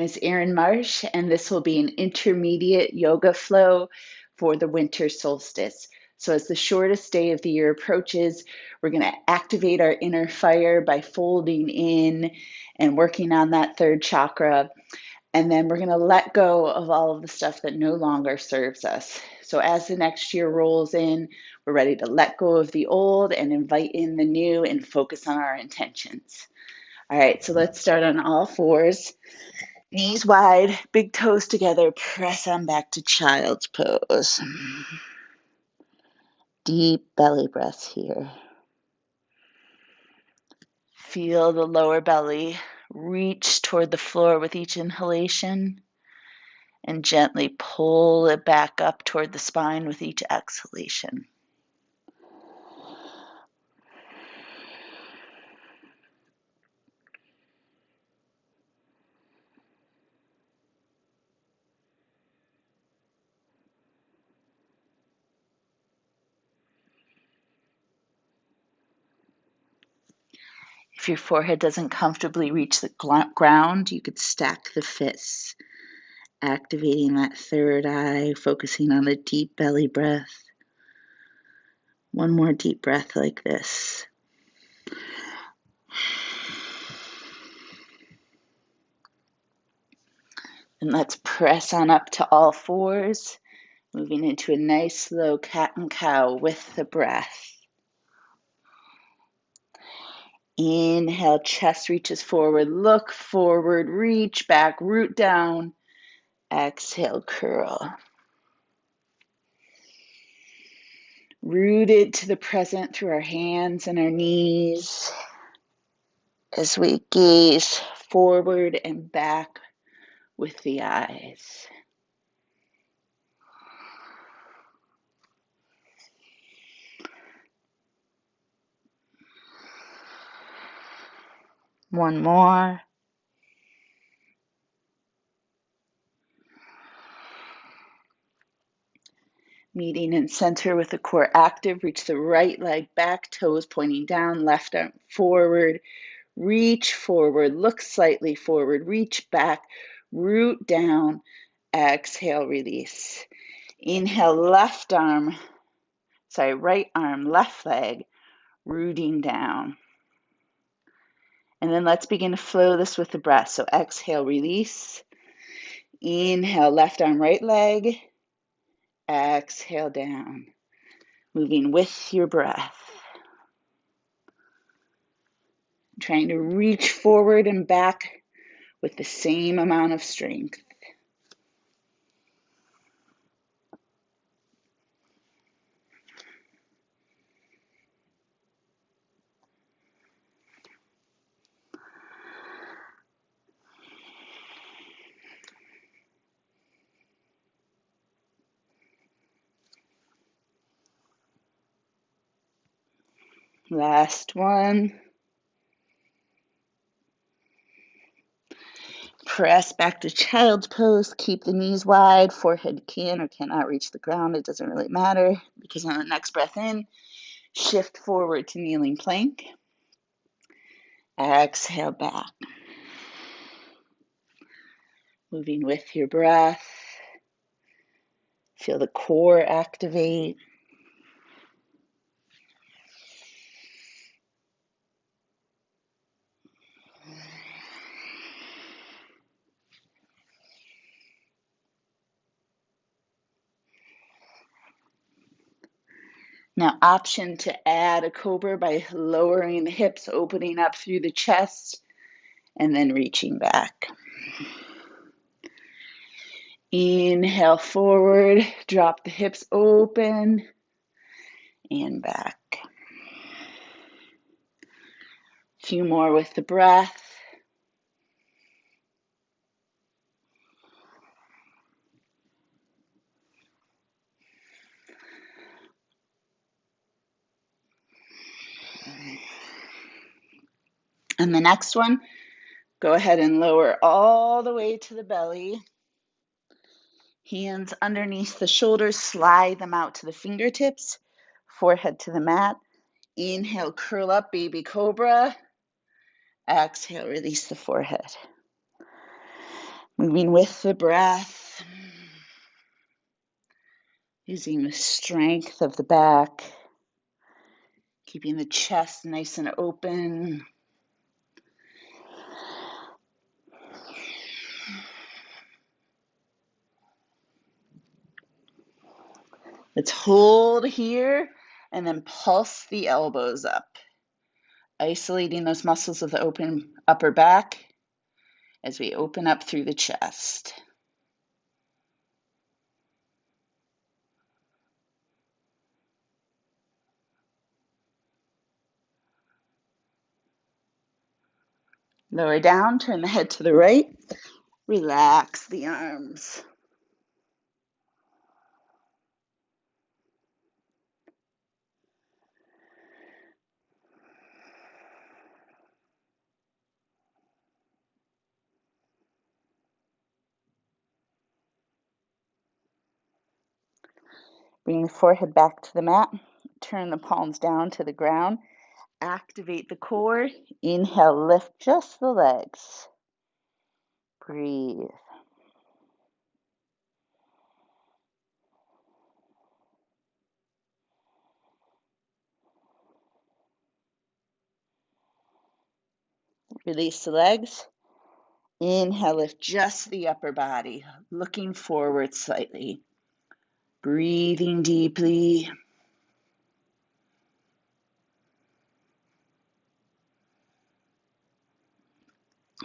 is Erin Marsh, and this will be an intermediate yoga flow for the winter solstice. So as the shortest day of the year approaches, we're going to activate our inner fire by folding in and working on that third chakra. And then we're going to let go of all of the stuff that no longer serves us. So as the next year rolls in, we're ready to let go of the old and invite in the new and focus on our intentions. All right, so let's start on all fours. Knees wide, big toes together, press on back to child's pose. Deep belly breaths here. Feel the lower belly reach toward the floor with each inhalation and gently pull it back up toward the spine with each exhalation. If your forehead doesn't comfortably reach the ground, you could stack the fists, activating that third eye, focusing on a deep belly breath. One more deep breath like this. And let's press on up to all fours, moving into a nice slow cat and cow with the breath. Inhale, chest reaches forward, look forward, reach back, root down. Exhale, curl. Rooted to the present through our hands and our knees as we gaze forward and back with the eyes. One more. Meeting in center with the core active. Reach the right leg back, toes pointing down, left arm forward. Reach forward, look slightly forward, reach back, root down. Exhale, release. Inhale, right arm, left leg, rooting down. And then let's begin to flow this with the breath. So exhale, release. Inhale, left arm, right leg. Exhale, down. Moving with your breath. Trying to reach forward and back with the same amount of strength. Last one. Press back to child's pose. Keep the knees wide. Forehead can or cannot reach the ground. It doesn't really matter because on the next breath in, shift forward to kneeling plank. Exhale back. Moving with your breath. Feel the core activate. Now, option to add a Cobra by lowering the hips, opening up through the chest, and then reaching back. Inhale forward, drop the hips open, and back. A few more with the breath. And the next one, go ahead and lower all the way to the belly. Hands underneath the shoulders, slide them out to the fingertips, forehead to the mat. Inhale, curl up, baby cobra. Exhale, release the forehead. Moving with the breath, using the strength of the back, keeping the chest nice and open. Let's hold here and then pulse the elbows up, isolating those muscles of the open upper back as we open up through the chest. Lower down, turn the head to the right, relax the arms. Bring the forehead back to the mat, turn the palms down to the ground, activate the core. Inhale, lift just the legs. Breathe. Release the legs. Inhale, lift just the upper body, looking forward slightly. Breathing deeply.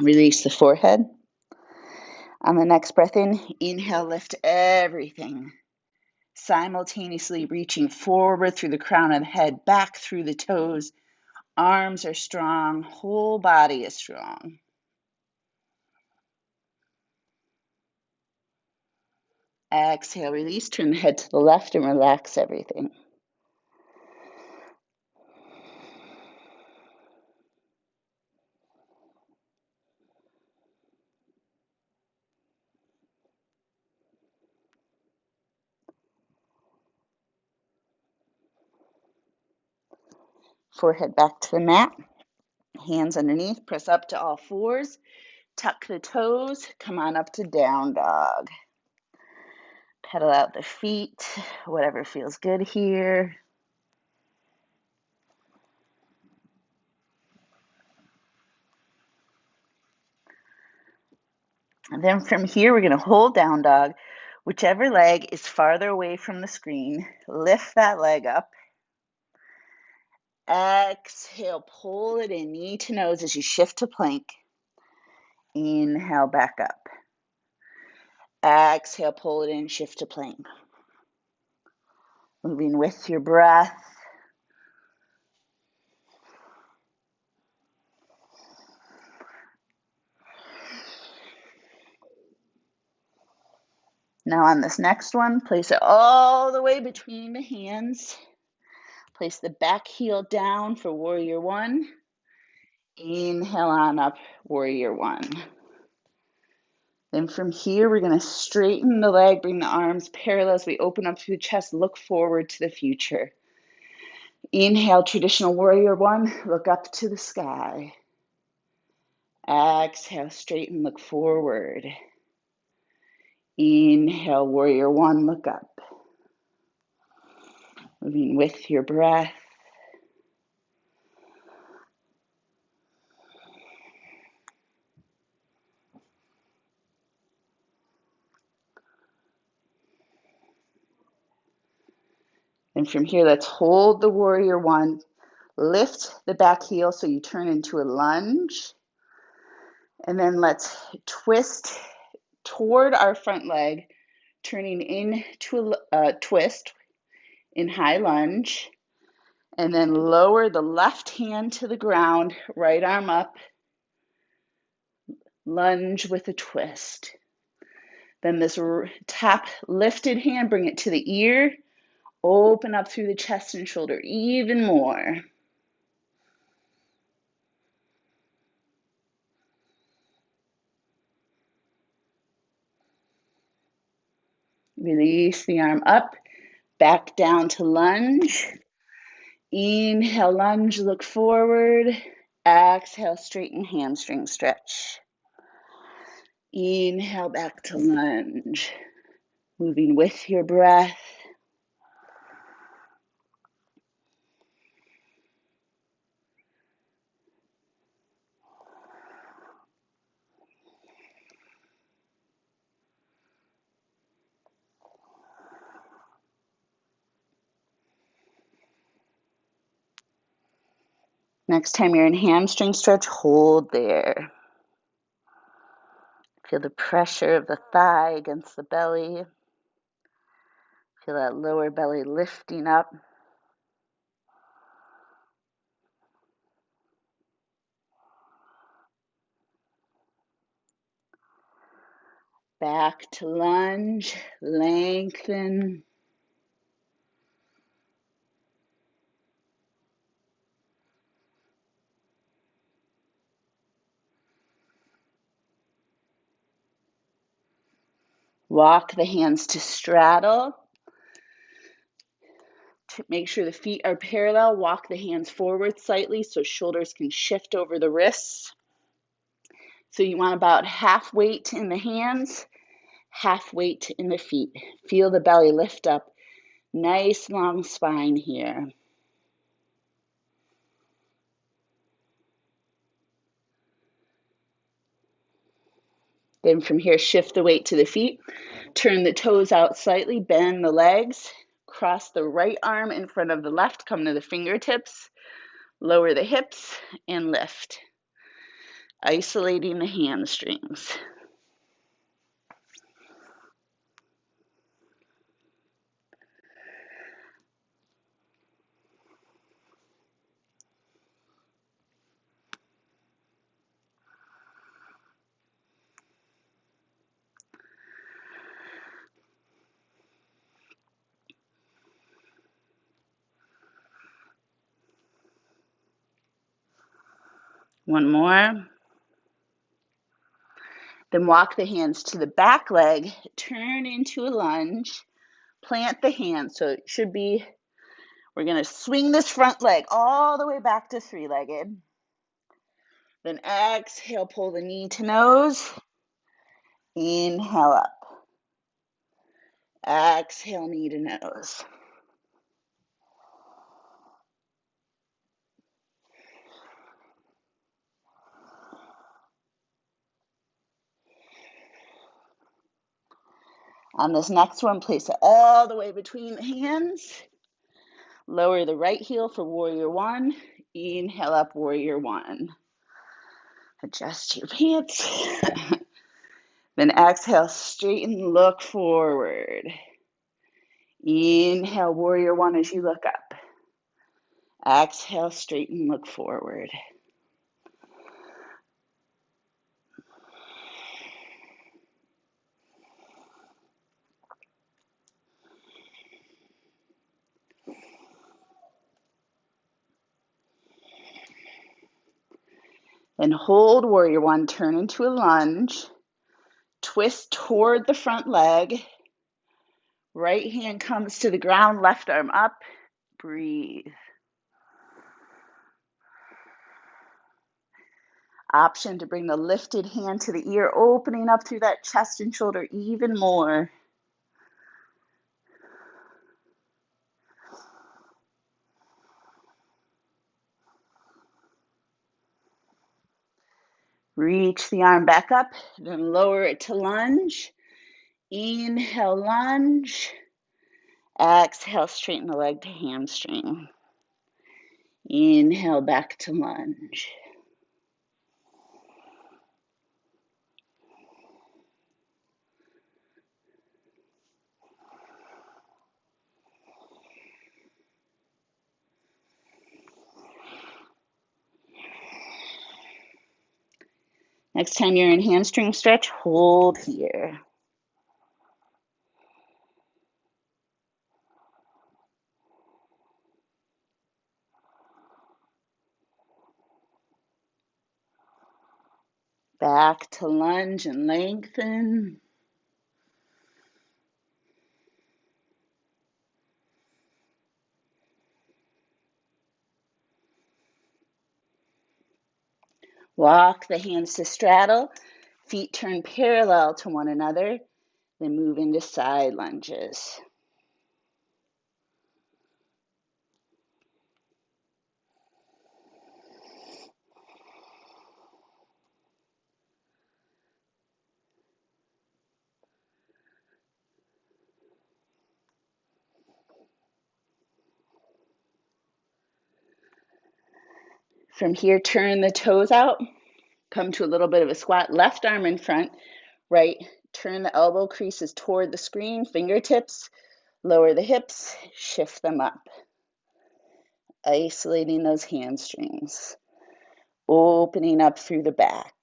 Release the forehead. On the next breath in, inhale, lift everything. Simultaneously reaching forward through the crown of the head, back through the toes. Arms are strong, whole body is strong. Exhale, release, turn the head to the left and relax everything. Forehead back to the mat, hands underneath, press up to all fours, tuck the toes, come on up to down dog. Pedal out the feet, whatever feels good here. And then from here, we're going to hold down dog. Whichever leg is farther away from the screen, lift that leg up. Exhale, pull it in, knee to nose as you shift to plank. Inhale, back up. Exhale, pull it in, shift to plank. Moving with your breath. Now on this next one, place it all the way between the hands. Place the back heel down for warrior one. Inhale on up, warrior one. Then from here, we're going to straighten the leg, bring the arms parallel as we open up through the chest, look forward to the future. Inhale, traditional warrior one, look up to the sky. Exhale, straighten, look forward. Inhale, warrior one, look up. Moving with your breath. And from here, let's hold the warrior one. Lift the back heel so you turn into a lunge. And then let's twist toward our front leg, turning into a twist in high lunge. And then lower the left hand to the ground, right arm up, lunge with a twist. Then this tap lifted hand, bring it to the ear, open up through the chest and shoulder even more. Release the arm up, back down to lunge. Inhale, lunge, look forward. Exhale, straighten hamstring stretch. Inhale back to lunge. Moving with your breath. Next time you're in hamstring stretch, hold there. Feel the pressure of the thigh against the belly. Feel that lower belly lifting up. Back to lunge, lengthen. Walk the hands to straddle. To make sure the feet are parallel, walk the hands forward slightly so shoulders can shift over the wrists. So you want about half weight in the hands, half weight in the feet. Feel the belly lift up. Nice long spine here. Then from here, shift the weight to the feet. Turn the toes out slightly, bend the legs. Cross the right arm in front of the left, come to the fingertips. Lower the hips and lift. Isolating the hamstrings. One more. Then walk the hands to the back leg, turn into a lunge, plant the hands. So it should be, we're going to swing this front leg all the way back to three-legged. Then exhale, pull the knee to nose. Inhale up. Exhale, knee to nose. On this next one, place it all the way between the hands. Lower the right heel for warrior one. Inhale up, warrior one. Adjust your pants. Then exhale, straighten, look forward. Inhale, warrior one as you look up. Exhale, straighten, look forward. Then hold warrior one, turn into a lunge. Twist toward the front leg. Right hand comes to the ground, left arm up. Breathe. Option to bring the lifted hand to the ear, opening up through that chest and shoulder even more. Reach the arm back up, then lower it to lunge. Inhale, lunge. Exhale, straighten the leg to hamstring. Inhale, back to lunge. Next time you're in hamstring stretch, hold here. Back to lunge and lengthen. Walk the hands to straddle. Feet turn parallel to one another, then move into side lunges. From here, turn the toes out, come to a little bit of a squat, left arm in front, right, turn the elbow creases toward the screen, fingertips, lower the hips, shift them up, isolating those hamstrings, opening up through the back.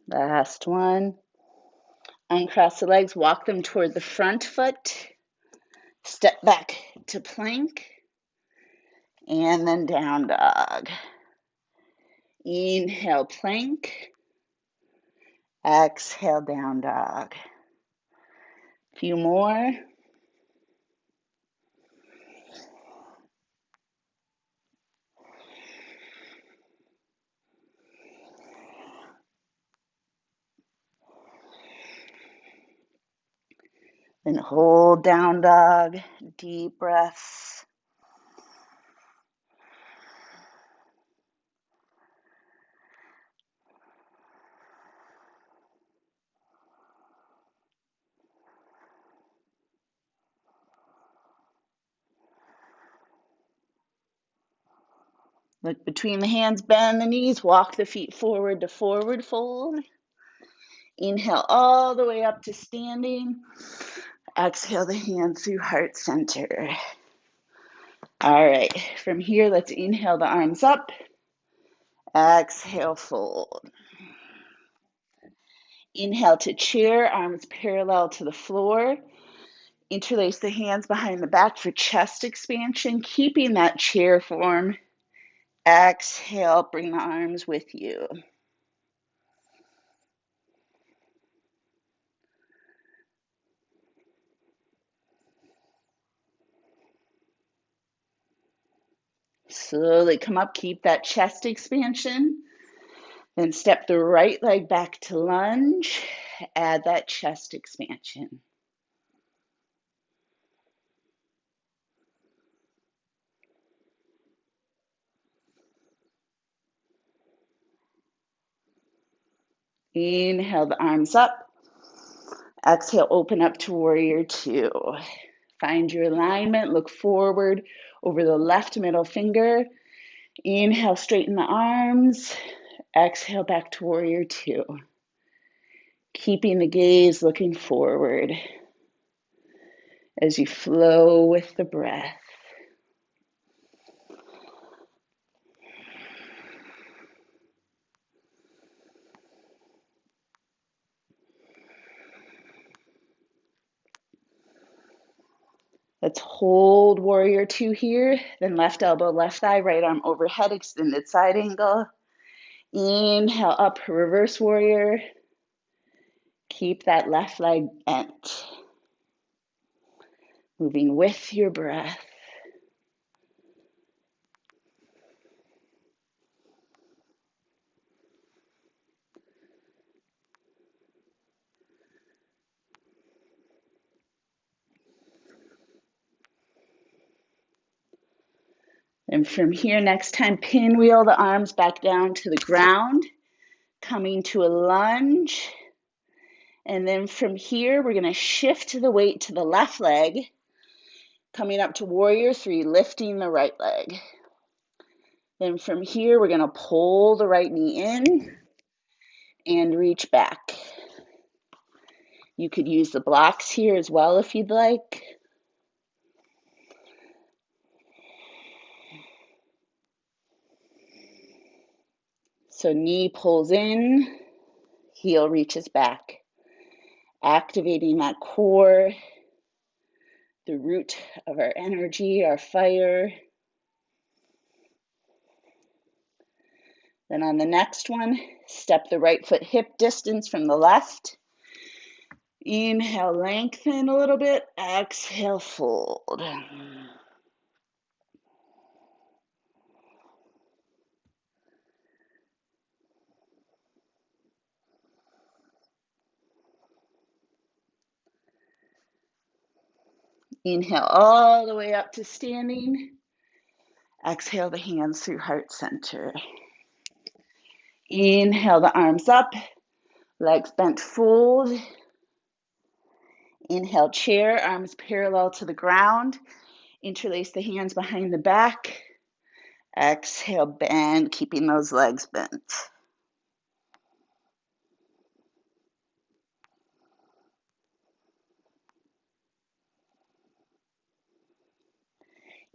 Last one. Uncross the legs, walk them toward the front foot, step back to plank, and then down dog. Inhale, plank. Exhale, down dog. A few more. Then hold down dog, deep breaths. Look between the hands, bend the knees, walk the feet forward to forward fold. Inhale all the way up to standing. Exhale the hands through heart center. All right, from here, let's inhale the arms up. Exhale, fold. Inhale to chair, arms parallel to the floor. Interlace the hands behind the back for chest expansion, keeping that chair form. Exhale, bring the arms with you. Slowly come up, keep that chest expansion. Then step the right leg back to lunge. Add that chest expansion. Inhale the arms up. Exhale, open up to warrior two. Find your alignment, look forward over the left middle finger. Inhale, straighten the arms. Exhale, back to warrior two. Keeping the gaze looking forward as you flow with the breath. Let's hold warrior two here. Then left elbow, left thigh, right arm overhead, extended side angle. Inhale up, reverse warrior. Keep that left leg bent. Moving with your breath. And from here, next time, pinwheel the arms back down to the ground, coming to a lunge. And then from here, we're going to shift the weight to the left leg, coming up to warrior three, lifting the right leg. Then from here, we're going to pull the right knee in and reach back. You could use the blocks here as well if you'd like. So knee pulls in, heel reaches back, activating that core, the root of our energy, our fire. Then on the next one, step the right foot hip distance from the left. Inhale, lengthen a little bit. Exhale, fold. Inhale all the way up to standing. Exhale the hands through heart center. Inhale the arms up, legs bent, fold. Inhale, chair, arms parallel to the ground. Interlace the hands behind the back. Exhale, bend, keeping those legs bent.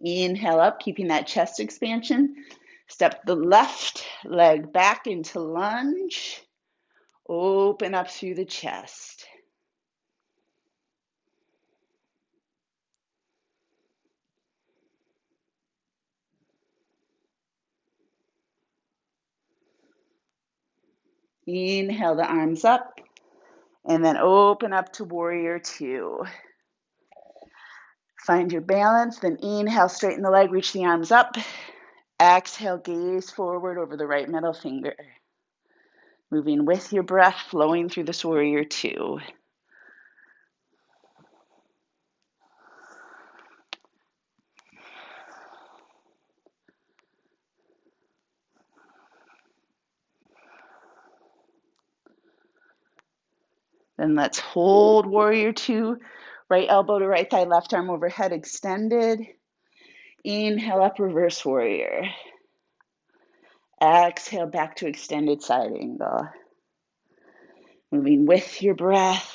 Inhale up, keeping that chest expansion. Step the left leg back into lunge. Open up through the chest. Inhale the arms up, and then open up to warrior two. Find your balance, then inhale, straighten the leg, reach the arms up. Exhale, gaze forward over the right middle finger. Moving with your breath, flowing through this warrior two. Then let's hold warrior two. Right elbow to right thigh, left arm overhead extended. Inhale up, reverse warrior. Exhale back to extended side angle. Moving with your breath.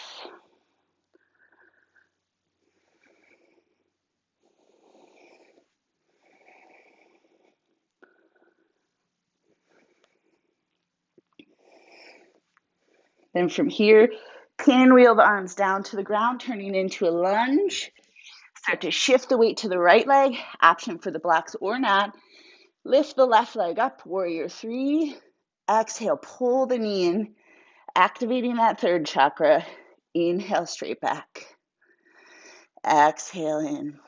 Then from here, pinwheel the arms down to the ground, turning into a lunge. Start to shift the weight to the right leg, option for the blocks or not. Lift the left leg up, warrior three. Exhale, pull the knee in, activating that third chakra. Inhale, straight back. Exhale in.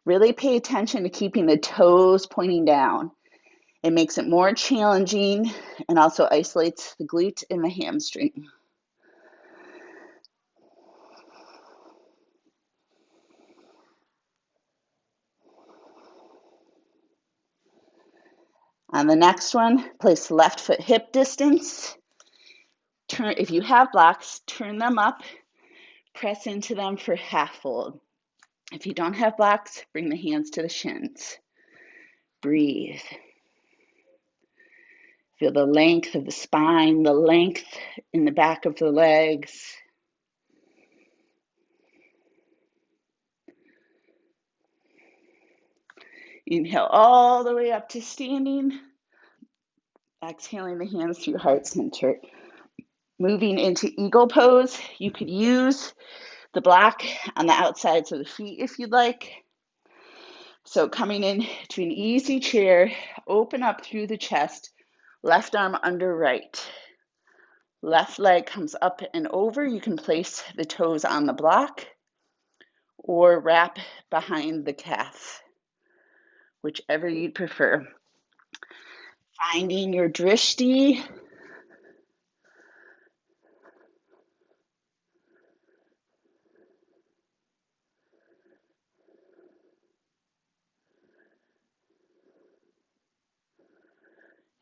Really pay attention to keeping the toes pointing down. It makes it more challenging and also isolates the glute and the hamstring. On the next one, place left foot hip distance. Turn, if you have blocks, turn them up, press into them for half fold. If you don't have blocks, bring the hands to the shins. Breathe. Feel the length of the spine, the length in the back of the legs. Inhale all the way up to standing. Exhaling the hands through heart center. Moving into eagle pose, you could use the block on the outsides of the feet if you'd like. So coming in to an easy chair, open up through the chest, left arm under right. Left leg comes up and over. You can place the toes on the block or wrap behind the calf, whichever you'd prefer. Finding your drishti.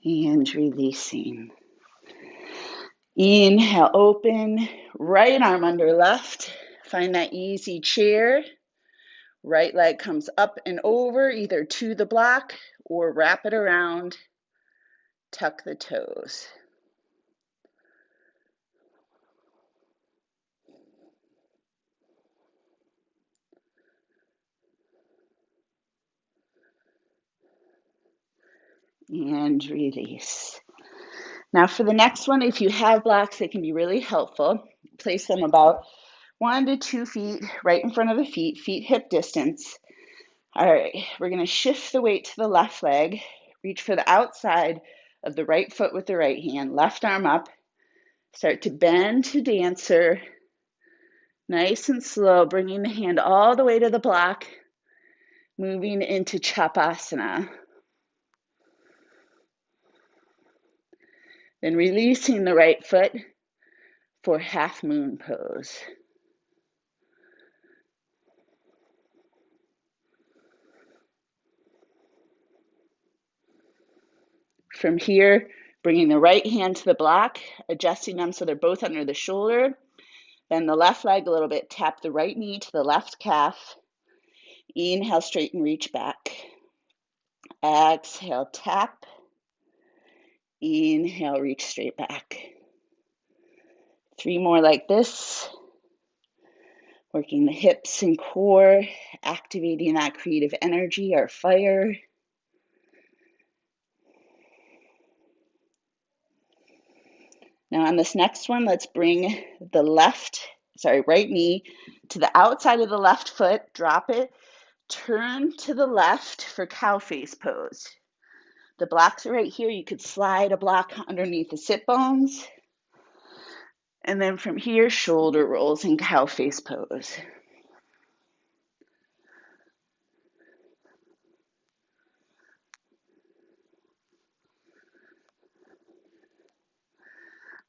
And releasing. Inhale, open, right arm under left. Find that easy chair. Right leg comes up and over, either to the block or wrap it around. Tuck the toes. And release. Now for the next one, if you have blocks, they can be really helpful. Place them about 1 to 2 feet right in front of the feet, feet hip distance. All right, we're going to shift the weight to the left leg. Reach for the outside of the right foot with the right hand. Left arm up. Start to bend to dancer. Nice and slow, bringing the hand all the way to the block. Moving into Chapasana. Then releasing the right foot for half moon pose. From here, bringing the right hand to the block, adjusting them so they're both under the shoulder. Bend the left leg a little bit, tap the right knee to the left calf. Inhale, straighten, reach back. Exhale, tap. Inhale, reach straight back. 3 more like this. Working the hips and core, activating that creative energy, our fire. Now on this next one, let's bring the right knee to the outside of the left foot, drop it, turn to the left for cow face pose. The blocks are right here. You could slide a block underneath the sit bones. And then from here, shoulder rolls in cow face pose.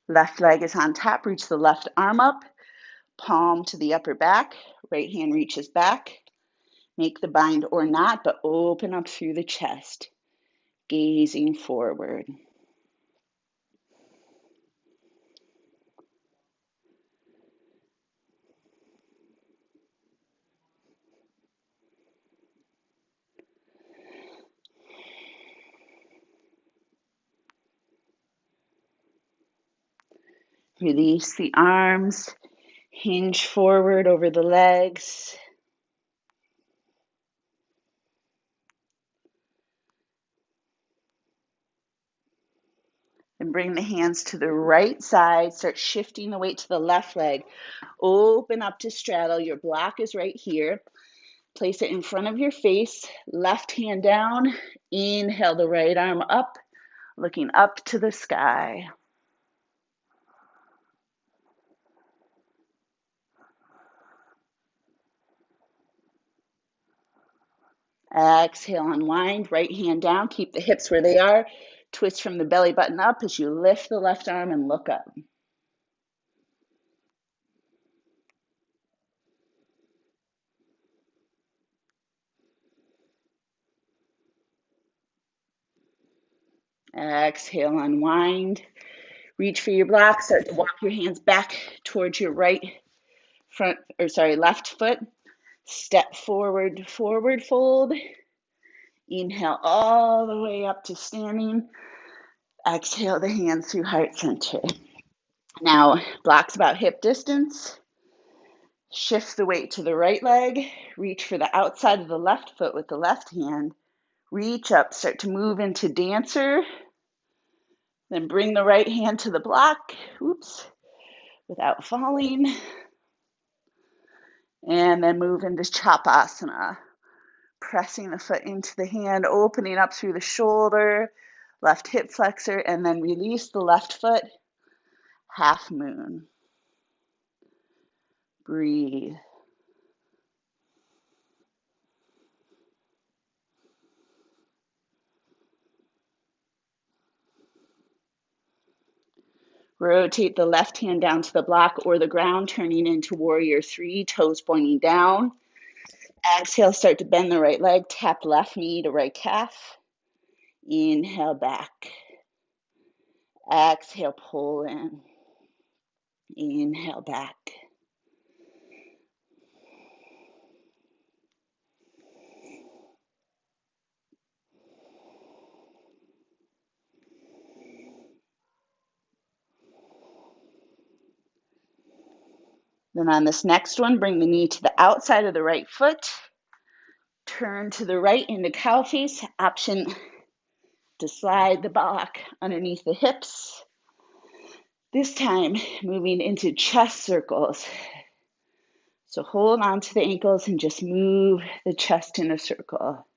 Left leg is on top. Reach the left arm up, palm to the upper back. Right hand reaches back. Make the bind or not, but open up through the chest, gazing forward. Release the arms, hinge forward over the legs. And bring the hands to the right side. Start shifting the weight to the left leg. Open up to straddle. Your block is right here. Place it in front of your face. Left hand down. Inhale the right arm up, looking up to the sky. Exhale, unwind. Right hand down. Keep the hips where they are. Twist from the belly button up as you lift the left arm and look up. Exhale, unwind. Reach for your block. Start to walk your hands back towards your left foot. Step forward, forward fold. Inhale all the way up to standing. Exhale the hands through heart center. Now, blocks about hip distance. Shift the weight to the right leg. Reach for the outside of the left foot with the left hand. Reach up, start to move into dancer. Then bring the right hand to the block. Oops, without falling. And then move into Chapasana. Pressing the foot into the hand, opening up through the shoulder, left hip flexor, and then release the left foot. Half moon. Breathe. Rotate the left hand down to the block or the ground, turning into warrior 3, toes pointing down. Exhale, start to bend the right leg, tap left knee to right calf. Inhale back. Exhale, pull in. Inhale back. Then on this next one, bring the knee to the outside of the right foot. Turn to the right into cow face. Option to slide the block underneath the hips. This time, moving into chest circles. So hold on to the ankles and just move the chest in a circle.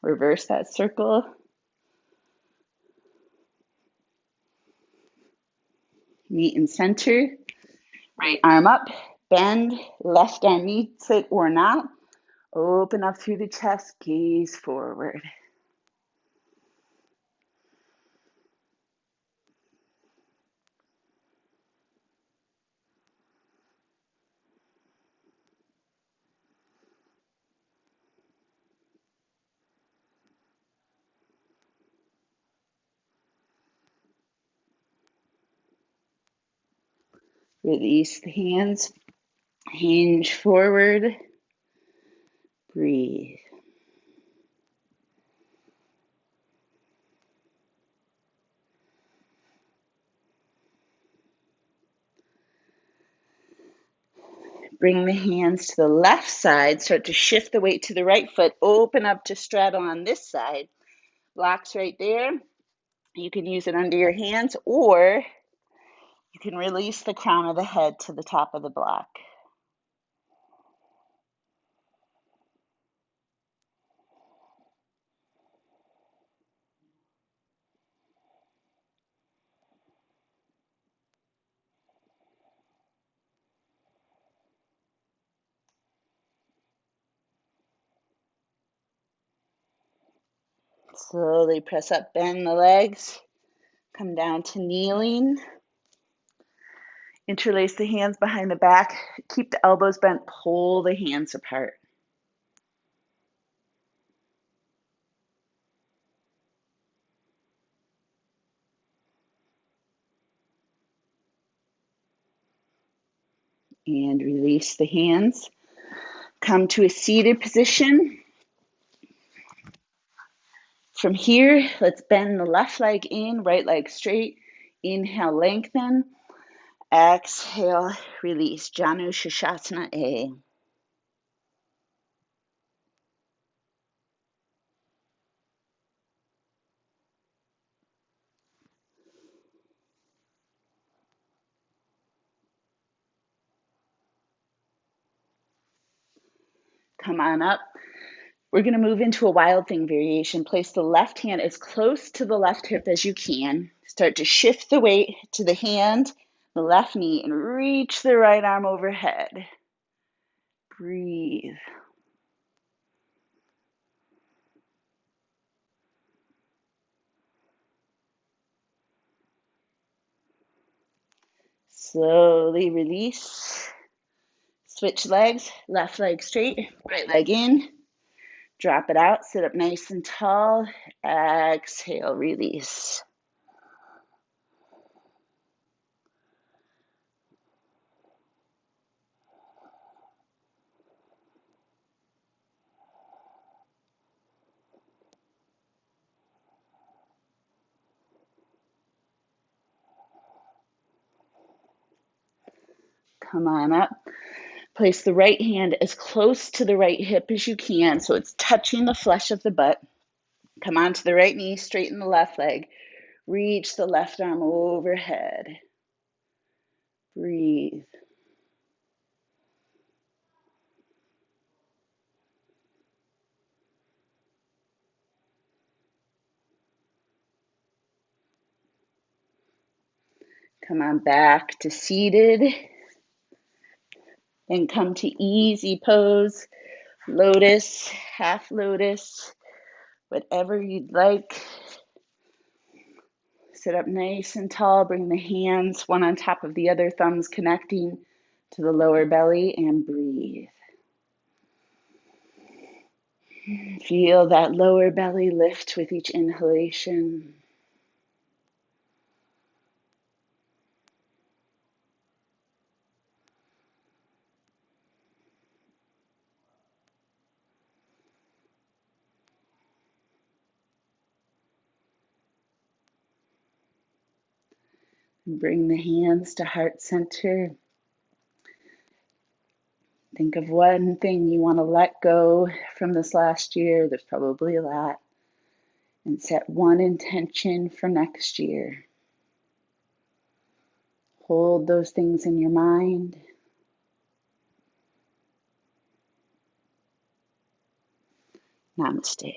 Reverse that circle. Meet in center. Right arm up, bend, left arm meets it or not. Open up through the chest, gaze forward. Release the hands, hinge forward, breathe. Bring the hands to the left side, start to shift the weight to the right foot, open up to straddle on this side. Blocks right there. You can use it under your hands or you can release the crown of the head to the top of the block. Slowly press up, bend the legs, come down to kneeling. Interlace the hands behind the back, keep the elbows bent, pull the hands apart. And release the hands. Come to a seated position. From here, let's bend the left leg in, right leg straight. Inhale, lengthen. Exhale, release. Janu Shashasana A. Come on up. We're going to move into a wild thing variation. Place the left hand as close to the left hip as you can. Start to shift the weight to the hand, the left knee, and reach the right arm overhead. Breathe. Slowly release. Switch legs, left leg straight, right leg in. Drop it out, sit up nice and tall. Exhale, release. Come on up. Place the right hand as close to the right hip as you can so it's touching the flesh of the butt. Come onto the right knee, straighten the left leg. Reach the left arm overhead. Breathe. Come on back to seated. Then come to easy pose, lotus, half lotus, whatever you'd like. Sit up nice and tall. Bring the hands one on top of the other, thumbs connecting to the lower belly, and breathe. Feel that lower belly lift with each inhalation. Bring the hands to heart center. Think of one thing you want to let go from this last year. There's probably a lot. And set one intention for next year. Hold those things in your mind. Namaste.